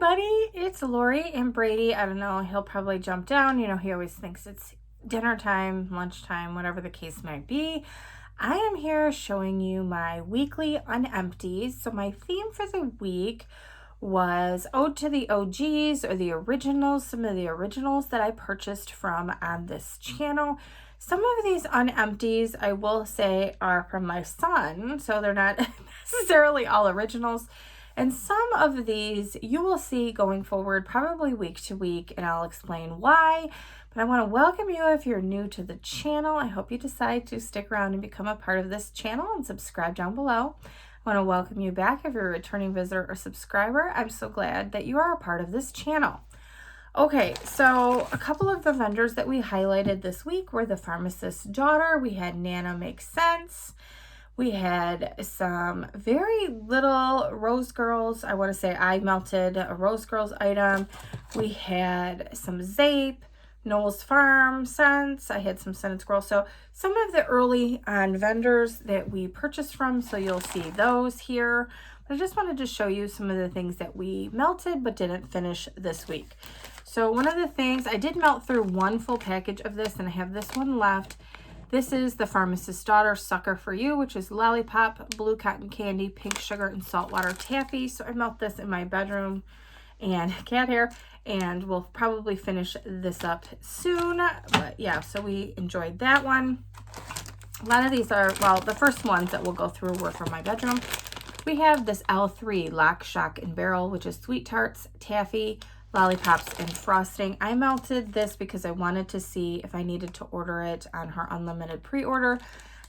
everybody, it's Lori and Brady. I don't know, he'll probably jump down. You know, he always thinks it's dinner time, lunchtime, whatever the case might be. I am here showing you my weekly UnEmpties. So my theme for the week was Ode to the OGs, or the originals, some of the originals that I purchased from on this channel. Some of these UnEmpties, I will say, are from my son, so they're not necessarily all originals. And some of these you will see going forward, probably week to week, and I'll explain why. But I want to welcome you if you're new to the channel. I hope you decide to stick around and become a part of this channel and subscribe down below. I want to welcome you back if you're a returning visitor or subscriber. I'm so glad that you are a part of this channel. Okay, so a couple of the vendors that we highlighted this week were the Pharmacist's Daughter. We had Nana Makes Sense. We had some very little Rose Girls. I want to say I melted a Rose Girls item. We had some Zape, Noel's Farm scents. I had some Scented Squirrel. So some of the early on vendors that we purchased from. So you'll see those here. But I just wanted to show you some of the things that we melted but didn't finish this week. So one of the things, I did melt through one full package of this, and I have this one left. This is the Pharmacist's Daughter Sucker for You, which is lollipop, blue cotton candy, pink sugar, and saltwater taffy. So I melt this in my bedroom and cat hair, and we'll probably finish this up soon. But yeah, so we enjoyed that one. A lot of these are, well, the first ones that we'll go through were from my bedroom. We have this L3 Lock, Shock, and Barrel, which is sweet tarts, taffy, lollipops, and frosting. I melted this because I wanted to see if I needed to order it on her unlimited pre-order.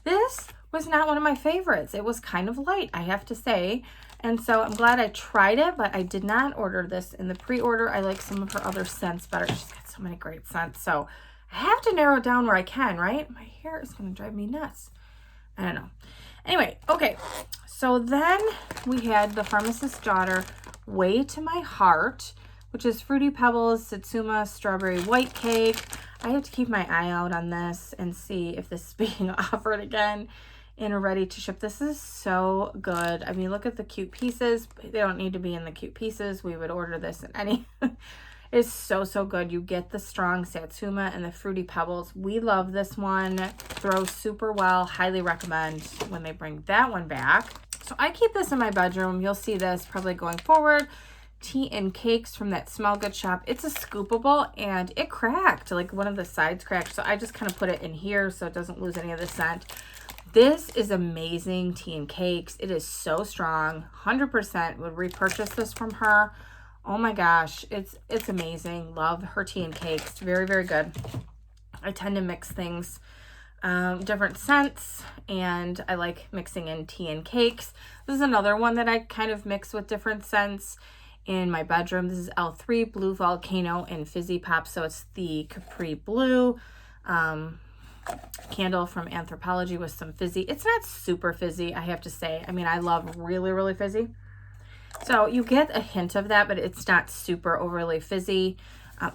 This was not one of my favorites. It was kind of light, I have to say. And so I'm glad I tried it, but I did not order this in the pre-order. I like some of her other scents better. She's got so many great scents. So I have to narrow it down where I can, right? My hair is going to drive me nuts. I don't know. Anyway, okay. So then we had the Pharmacist's Daughter Way to My Heart, which is Fruity Pebbles, Satsuma, Strawberry White Cake. I have to keep my eye out on this and see if this is being offered again and ready to ship. This is so good. I mean, look at the cute pieces. They don't need to be in the cute pieces. We would order this in any. It's so, so good. You get the strong Satsuma and the Fruity Pebbles. We love this one. Throws super well. Highly recommend when they bring that one back. So I keep this in my bedroom. You'll see this probably going forward. Tea and Cakes from that Smell Good shop. It's a scoopable, and it cracked. Like one of the sides cracked. So I just kind of put it in here so it doesn't lose any of the scent. This is amazing Tea and Cakes. It is so strong. 100% would repurchase this from her. Oh my gosh. It's amazing. Love her Tea and Cakes. Very, very good. I tend to mix things, different scents, and I like mixing in Tea and Cakes. This is another one that I kind of mix with different scents in my bedroom. This is L3 Blue Volcano and Fizzy Pop. So it's the Capri Blue candle from Anthropology with some fizzy. It's not super fizzy, I have to say. I mean, I love really, really fizzy. So you get a hint of that, but it's not super overly fizzy.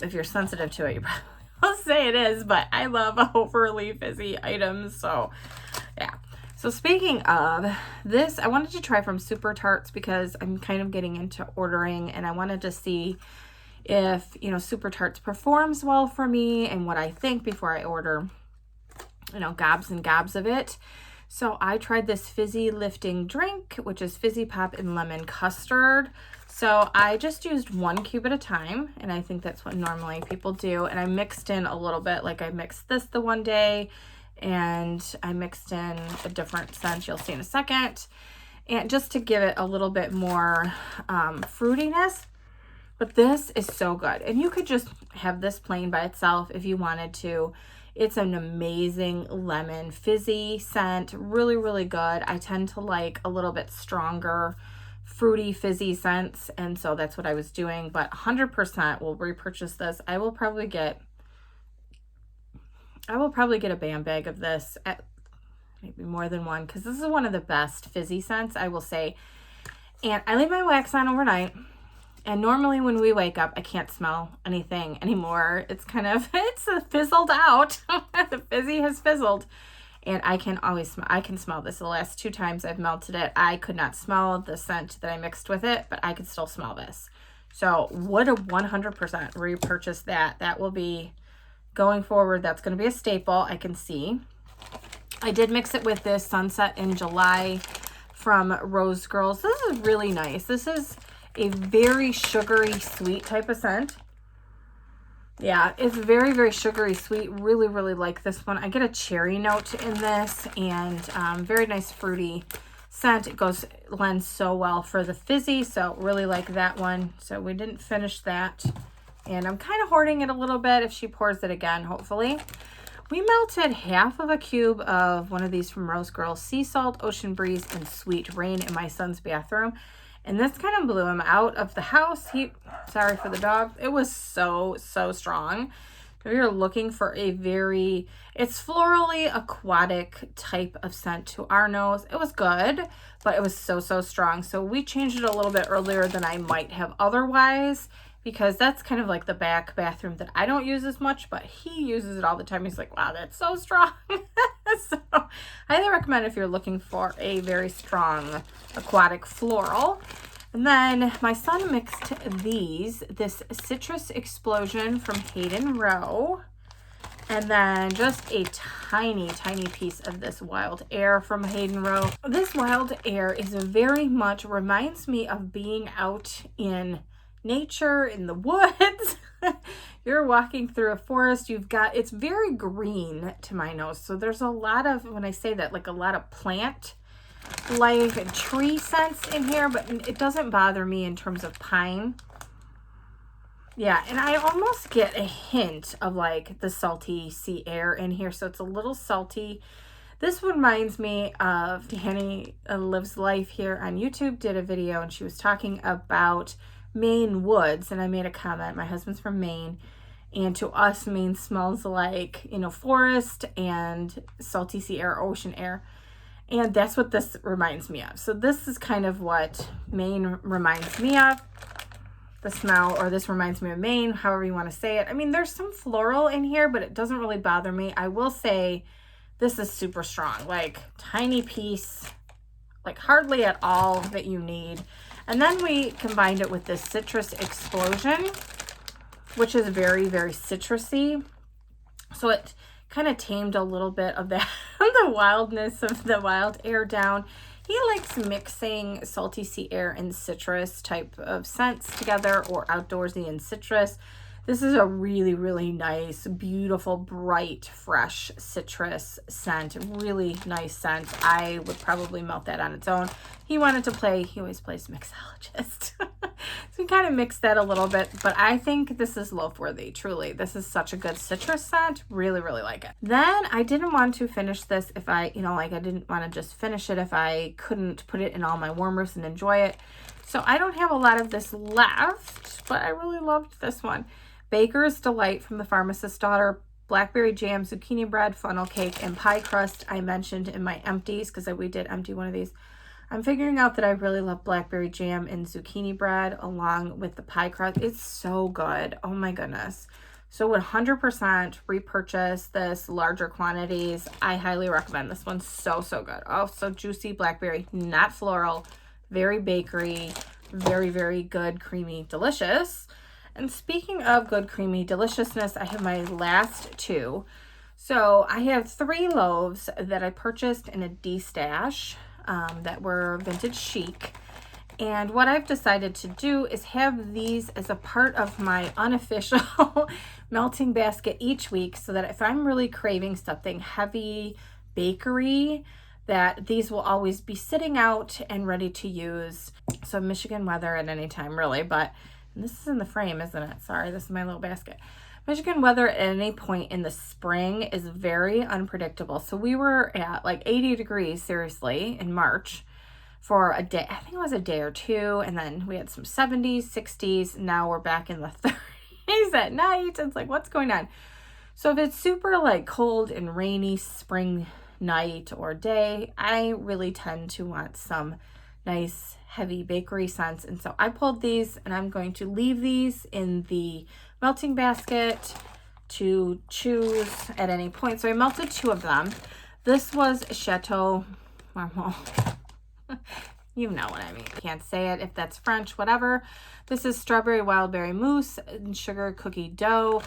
If you're sensitive to it, you probably will say it is, but I love overly fizzy items. So yeah. So speaking of this, I wanted to try from Super Tarts because I'm kind of getting into ordering, and I wanted to see if, you know, Super Tarts performs well for me and what I think before I order, you know, gobs and gobs of it. So I tried this fizzy lifting drink, which is Fizzy Pop and Lemon Custard. So I just used 1 cube at a time, and I think that's what normally people do. And I mixed in a little bit, like I mixed this the one day, and I mixed in a different scent you'll see in a second, and just to give it a little bit more fruitiness. But this is so good, and you could just have this plain by itself if you wanted to. It's an amazing lemon fizzy scent, really, really good. I tend to like a little bit stronger fruity fizzy scents, and so that's what I was doing. But 100% will repurchase this. I will probably get a BAM bag of this, at maybe more than one, because this is one of the best fizzy scents, I will say. And I leave my wax on overnight, and normally when we wake up, I can't smell anything anymore. It's kind of, it's fizzled out. The fizzy has fizzled, and I can always smell, I can smell this. The last 2 times I've melted it, I could not smell the scent that I mixed with it, but I could still smell this. So would 100% repurchase that. That will be going forward. That's going to be a staple, I can see. I did mix it with this Sunset in July from Rose Girls. This is really nice. This is a very sugary sweet type of scent. Yeah, it's very, very sugary sweet. Really, really like this one. I get a cherry note in this, and very nice fruity scent. It lends so well for the fizzy, so really like that one. So we didn't finish that, and I'm kind of hoarding it a little bit if she pours it again, hopefully. We melted half of a cube of one of these from Rose Girls, Sea Salt, Ocean Breeze, and Sweet Rain in my son's bathroom. And this kind of blew him out of the house. Sorry for the dog. It was so, so strong. If you're looking for it's florally aquatic type of scent to our nose. It was good, but it was so, so strong. So we changed it a little bit earlier than I might have otherwise, because that's kind of like the back bathroom that I don't use as much, but he uses it all the time. He's like, wow, that's so strong. So I highly recommend if you're looking for a very strong aquatic floral. And then my son mixed this Citrus Explosion from Hayden Rowe, and then just a tiny, tiny piece of this Wild Air from Hayden Rowe. This Wild Air is very much reminds me of being out in nature, in the woods. You're walking through a forest. It's very green to my nose. So there's a lot of, when I say that, like a lot of plant life and tree scents in here, but it doesn't bother me in terms of pine. Yeah, and I almost get a hint of like the salty sea air in here. So it's a little salty. This reminds me of Danny Lives Life here on YouTube, did a video, and she was talking about Maine woods, and I made a comment. My husband's from Maine, and to us, Maine smells like, forest and salty sea air, ocean air, and that's what this reminds me of. So this is kind of what Maine reminds me of, the smell, or this reminds me of Maine, however you want to say it. I mean, there's some floral in here, but it doesn't really bother me. I will say this is super strong, like tiny piece, like hardly at all that you need. And then we combined it with this Citrus Explosion, which is very, very citrusy. So it kind of tamed a little bit of that, the wildness of the Wild Air down. He likes mixing salty sea air and citrus type of scents together, or outdoorsy and citrus. This is a really, really nice, beautiful, bright, fresh citrus scent. Really nice scent. I would probably melt that on its own. He wanted to play, he always plays mixologist. So we kind of mixed that a little bit, but I think this is loaf worthy, truly. This is such a good citrus scent. Really, really like it. Then I didn't want to finish this if I didn't want to just finish it if I couldn't put it in all my warmers and enjoy it. So I don't have a lot of this left, but I really loved this one. Baker's Delight from the Pharmacist's Daughter, blackberry jam, zucchini bread, funnel cake, and pie crust. I mentioned in my empties, because we did empty one of these. I'm figuring out that I really love blackberry jam and zucchini bread along with the pie crust. It's so good. Oh my goodness. So 100% repurchase this, larger quantities. I highly recommend this one. So, so good. Oh, so juicy blackberry, not floral, very bakery, very, very good, creamy, delicious. And speaking of good, creamy deliciousness, I have my last two. So I have 3 loaves that I purchased in a D-stash that were vintage chic. And what I've decided to do is have these as a part of my unofficial melting basket each week, so that if I'm really craving something heavy bakery, that these will always be sitting out and ready to use. So Michigan weather at any time, really, but this is in the frame, isn't it? Sorry, this is my little basket. Michigan weather at any point in the spring is very unpredictable. So we were at like 80 degrees, seriously, in March for a day. I think it was a day or two. And then we had some 70s, 60s. Now we're back in the 30s at night. It's like, what's going on? So if it's super like cold and rainy spring night or day, I really tend to want some nice heavy bakery scents. And so I pulled these, and I'm going to leave these in the melting basket to choose at any point. So I melted 2 of them. This was Chateau Marmont. You know what I mean. Can't say it if that's French, whatever. This is strawberry wild berry mousse and sugar cookie dough.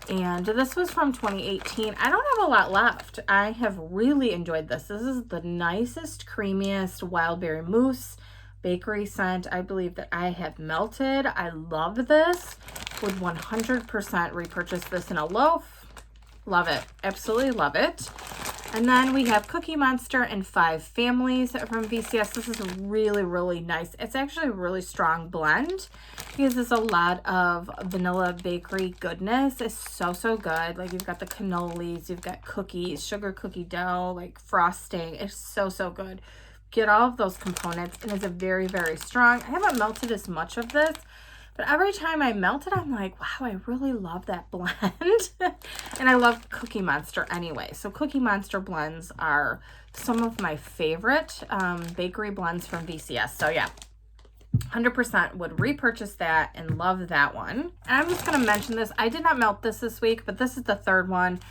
And this was from 2018. I don't have a lot left. I have really enjoyed this. This is the nicest, creamiest wild berry mousse bakery scent I believe that I have melted. I love this. Would 100% repurchase this in a loaf. Love it. Absolutely love it. And then we have Cookie Monster and 5 Families from VCS. This is really, really nice. It's actually a really strong blend. Uses a lot of vanilla bakery goodness. It's so, so good. Like you've got the cannolis, you've got cookies, sugar cookie dough, like frosting. It's so, so good. Get all of those components, and it's a very, very strong. I haven't melted as much of this, but every time I melt it, I'm like, wow, I really love that blend. And I love Cookie Monster anyway. So Cookie Monster blends are some of my favorite bakery blends from VCS. So yeah, 100% would repurchase that and love that one. And I'm just going to mention this. I did not melt this week, but this is the third one.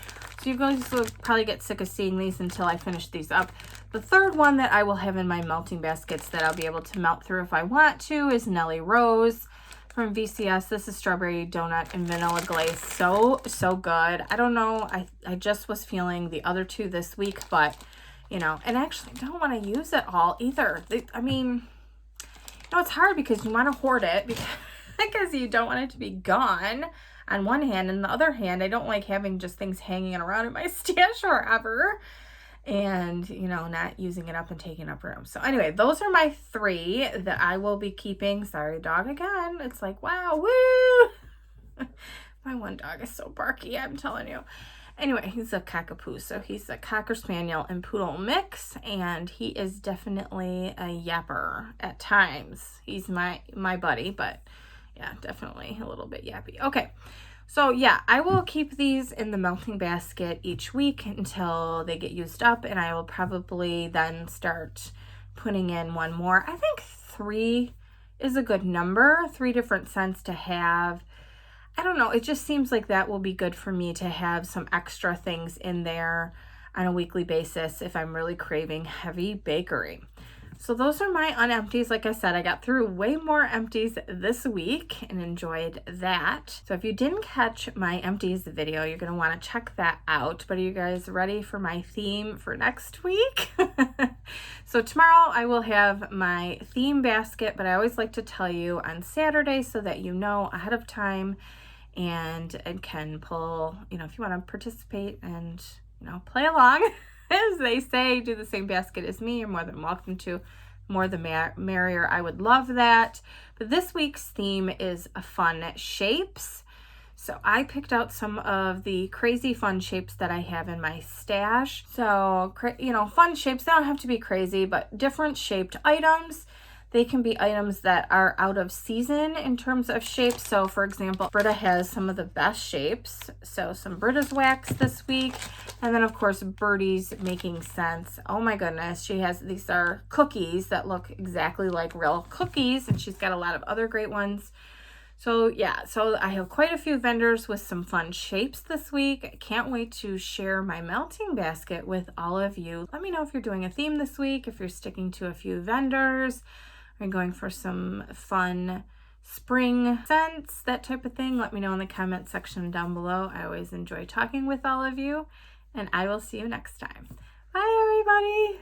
So you guys will probably get sick of seeing these until I finish these up. The third one that I will have in my melting baskets that I'll be able to melt through if I want to is Nelly Rose from VCS. This is strawberry donut and vanilla glaze. So, so good. I don't know. I just was feeling the other two this week, but, you know, and actually I don't want to use it all either. I mean, you know, it's hard because you want to hoard it because you don't want it to be gone on one hand. And the other hand, I don't like having just things hanging around in my stash forever and, you know, not using it up and taking up room. So anyway, those are my 3 that I will be keeping. Sorry, dog again. It's like, wow, woo. My one dog is so barky, I'm telling you. Anyway, he's a cockapoo. So he's a Cocker Spaniel and Poodle mix, and he is definitely a yapper at times. He's my buddy, but yeah, definitely a little bit yappy. Okay. So yeah, I will keep these in the melting basket each week until they get used up, and I will probably then start putting in one more. I think 3 is a good number, 3 different scents to have. I don't know, it just seems like that will be good for me to have some extra things in there on a weekly basis if I'm really craving heavy bakery. So those are my UnEmpties. Like I said, I got through way more empties this week and enjoyed that. So if you didn't catch my empties video, you're going to want to check that out. But are you guys ready for my theme for next week? So tomorrow I will have my theme basket, but I always like to tell you on Saturday so that you know ahead of time and can pull, you know, if you want to participate and, you know, play along. As they say, do the same basket as me. You're more than welcome to. More the merrier. I would love that. But this week's theme is fun shapes. So I picked out some of the crazy fun shapes that I have in my stash. So, you know, fun shapes, they don't have to be crazy, but different shaped items. They can be items that are out of season in terms of shapes. So for example, Britta has some of the best shapes. So some Britta's wax this week. And then of course, Birdie's Making Sense. Oh my goodness. These are cookies that look exactly like real cookies. And she's got a lot of other great ones. So yeah, so I have quite a few vendors with some fun shapes this week. I can't wait to share my melting basket with all of you. Let me know if you're doing a theme this week, if you're sticking to a few vendors, are going for some fun spring scents, that type of thing. Let me know in the comment section down below. I always enjoy talking with all of you, and I will see you next time. Bye, everybody.